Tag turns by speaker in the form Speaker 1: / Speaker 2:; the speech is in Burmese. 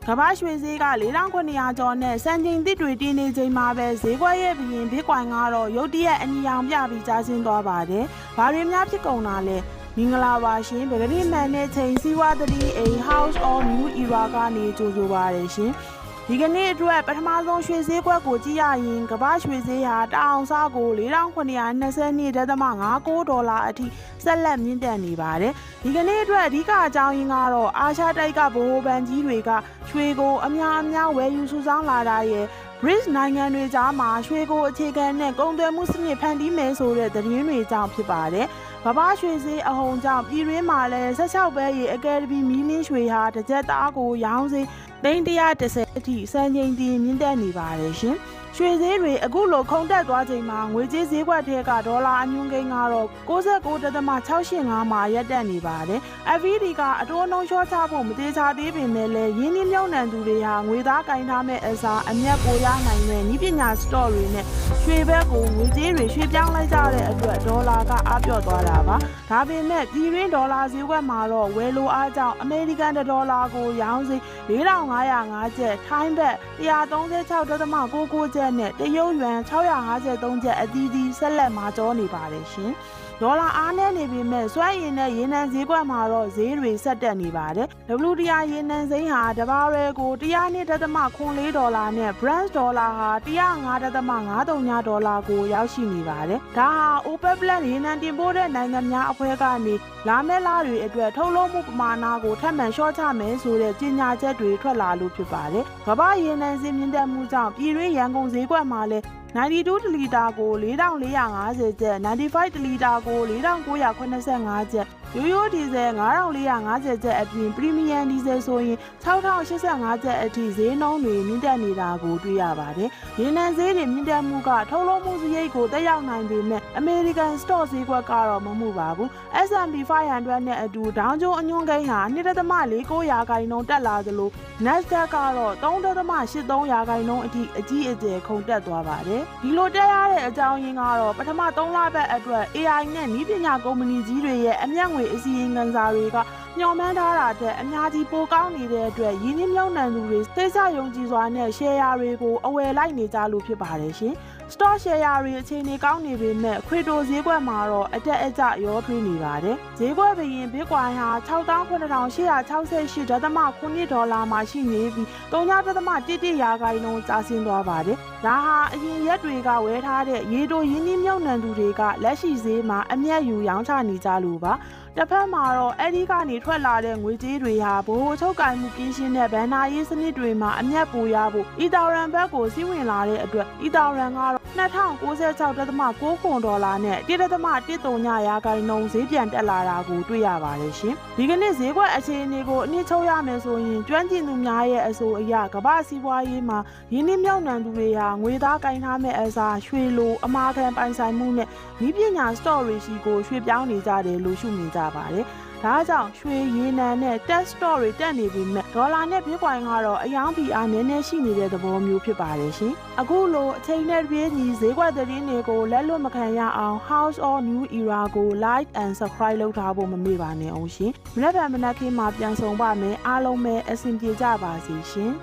Speaker 1: ကမ္ဘာရွှေဈေးက4,900 ကျော်နဲ့စံချိန်သစ်တွေတင်းနေချိန်မှာပဲဈေးကွက်ရဲ့ဘီရင်ဘစ်ကွိုင်ကတော့ရုတ်တရက်အနီရောင်ပြပြီးကျဆင်းသွားပါတယ်။ဘာတွေများဖြစ်ကုန်တာလဲ။မင်္ဂလာပါရှင်ပဂတိမှန်တဲ့ချိန်စီးပွားသတိအိမ် House of New Era ကနေကြိုဆိုပါရရှင်။ဒီကနေ့အတွက်ပထမဆုံးရွှေဈေးကွက်ကိုကြည့်ရရင်ကမ္ဘာရွှေဈေးဟာတအောင်စကို4,922.59 ဒေါ်လာအထိဆက်လက်မြင့်တက်နေပါတယ်။ဒီကနေ့အတွက်အဓိကအကြောင်းရင်းကတော့အာရှတိုက်ကဗဟိုဘဏ်ကြီးတွေကရွှေကိုအများဝယ်ယူစုဆောင်းလာတာရဲ့BRICS နိုင်ငံတွေကြားမှာရွှေကိုအခြေခံနဲ့ကုန်သွယ်မှုစနစ်ဖန်တီးမယ်ဆိုတဲ့သတင်းတွေကြောင့်ဖြစ်ပါတယ်။ကမ္ဘာရွှေဈေးအဟုန်ကြောင့်ပြည်တွင်းမှာလည်း16ပဲရေအကယ်ဒမီမီလင်းရွှေဟာတစ်ကျပ်သားကိုရောင်းစေ310အထိစံချိန်တင်မြင့်တက်နေပါတယ်ရှင်။ရွှေဈေးတွေအခုလိုခုန်တက်သွားချိန်မှာငွေကြေးဈေးကွက်ထဲကဒေါ်လာအညွှန်းကိန်းကတော့69.685မှာရပ်တန့်နေပါတယ်။ FED ကအတိုးနှုန်းလျှော့ချဖို့မသေးချာသေးပေမဲ့လည်းရင်းနှီးမြှုပ်နှံသူတွေဟာငွေသားကင်ထားမဲ့အစားအမြတ်ကိုရနိုင်တဲ့နည်းပညာစတော့တွေနဲ့ရွှေဘက်ကိုငွေကြေးတွေရွှေ့ပြောင်းလိုက်ကြတဲ့အတွက်ဒေါ်လာကအားပြော့သွားတာပါ။ဒါပေမဲ့ပြည်တွင်းဒေါ်လာဈေးကွက်မှာတော့ဝယ်လိုအားကြောင့်အမေရိကန်ဒေါ်လာကိုရောင်းစေ4,505ကျပ်ထိုင်းဘတ်136.99ကျပ်နဲ့တရုတ်ယွမ်653ကျပ်အသီးသီးဆက်လက်မှာကျော်နေပါတယ်ရှင်။ဒေါ်လာအားနည်းနေပေမဲ့စွမ်းရည်နဲ့ရေနံဈေးကွက်မှာတော့ဈေးတွေဆက်တက်နေပါတယ်။ WTI ရေနံစိမ်းဟာတဘာရဲကို102.04 ဒေါ်လာနဲ့ Brent ဒေါ်လာဟာ105.53 ဒေါ်လာကိုရောက်ရှိနေပါတယ်။ဒါဟာ OPEC Plus ရေနံတင်ပို့တဲ့နိုင်ငံများအဖွဲ့ကနေလာမယ့်လတွေအတွက်ထုတ်လုပ်မှုပမာဏကိုထပ်မံလျှော့ချမယ်ဆိုတဲ့ကြေညာချက်တွေထွက်လာလို့ဖြစ်ပါတယ်။ကမ္ဘာရေနံဈေးမြင့်တက်မှုကြောင့်ပြည်တွင်းရန်ကုန်ဈေးကွက်မှာလည်း92 တလီတာကို4,450ကျပ်95 တလီတာကို4,985ကျပ်ရိုးဒီဇယ်9,450ကျပ်အပြင်ပရီမီယံဒီဇယ်ဆိုရင်6,085ကျပ်အထိဈေးနှုန်းတွေမြင့်တက်နေတာကိုတွေ့ရပါတယ်။ရေနံဈေးတွေမြင့်တက်မှုကထုတ်လုပ်မှုစရိတ်ကိုတက်ရောက်နိုင်ပေမဲ့အမေရိကန်စတော့ဈေးကွက်ကတော့မမှုပါဘူး။ S&P 500နဲ့အတူဒေါင်းဂျိုးအညွှန်းကိန်းဟာ2.49% တက်လာသလို NASDAQ ကတော့3.83% အထိအကြီးအကျယ်ခုန်တက်သွားပါတယ်။ဒီလိုတက်ရတဲ့အကြောင်းရင်းကတော့ပထမ3လပတ်အတွက် AI နဲ့နည်းပညာကုမ္ပဏီကြီးတွေရဲ့အမြတ်ငွေအစီရင်ခံစာတွေကညှော်မှန်းထားတာတဲ့အများကြီးပိုကောင်းနေတဲ့အတွက်ရင်းနှီးမြှုပ်နှံသူတွေစိတ်ဆယုံကြည်စွာနဲ့ share တွေကိုအဝယ်လိုက်နေကြလို့ဖြစ်ပါတယ်ရှင်။ stock share တွေအခြေအနေကောင်းနေပေမဲ့ခွေတိုဈေးကွက်မှာတော့အတက်အကျရောထွေးနေပါတယ်။ဈေးကွက်ဘီရင် Bitcoin ဟာ68,868.9 ဒေါ်လာမှာရှိနေပြီး3.11% ကျဆင်းသွားပါတယ်။ဒါဟာအရင်ရက်တွေကဝယ်ထားတဲ့ရေတိုရင်းနှီးမြှုပ်နှံသူတွေကလက်ရှိဈေးမှာအမြတ်ယူရောင်းချနေကြလို့ပါ။တစ်ဖက်မှာတော့အဲ့ဒီကနေထွက်လာတဲ့ငွေကြေးတွေဟာဘိုးချုပ်ကိုင်မှုကင်းရှင်းတဲ့ဘဏ္ဍာရေးစနစ်တွေမှာအမြတ်ပိုရဖို့အီသာရန်ဘက်ကိုစီးဝင်လာတဲ့အတွက်အီသာရန်ကတော့2,096.9 ဒေါ်လာနဲ့1.13% ဈေးပြန်တက်လာတာကိုတွေ့ရပါတယ်ရှင်။ဒီကနေ့ဈေးကွက်အခြေအနေကိုအနည်းချုပ်ရမယ်ဆိုရင်ကျွမ်းကျင်သူများရဲ့အဆိုအရကမ္ဘာစီးပွားရေးမှာရင်းနှီးမြှုပ်နှံသူတွေဟာငွေသားကင်ထားမဲ့အစားရွှေလိုအမာခံပိုင်ဆိုင်မှုနဲ့နည်းပညာစတော့တွေရှိကိုရွှေ့ပြောင်းနေကြတယ်လို့ရှုမြင်ကြပါတယ်။ဒါကြောင့်ရွှေရေနံနဲ့ tech store တွေတက်နေပြီမဲ့ဒေါ်လာနဲ့ Bitcoin ကတော့အယောင်ဖိအားနည်းနည်းရှိနေတဲ့သဘောမျိုးဖြစ်ပါတယ်ရှင်။အခုလိုအချိန်နဲ့ပြည့်ညီဈေးကွက်သတင်းတွေကိုလက်လွတ်မခံရအောင် House of New Era ကို like and subscribe လုပ်ထားဖို့မမေ့ပါနဲ့အောင်ရှင်။မနက်ဖြန်မနက်ခင်းမှာပြန်ဆောင်ပါမယ်အားလုံးပဲအဆင်ပြေကြပါစေရှင်။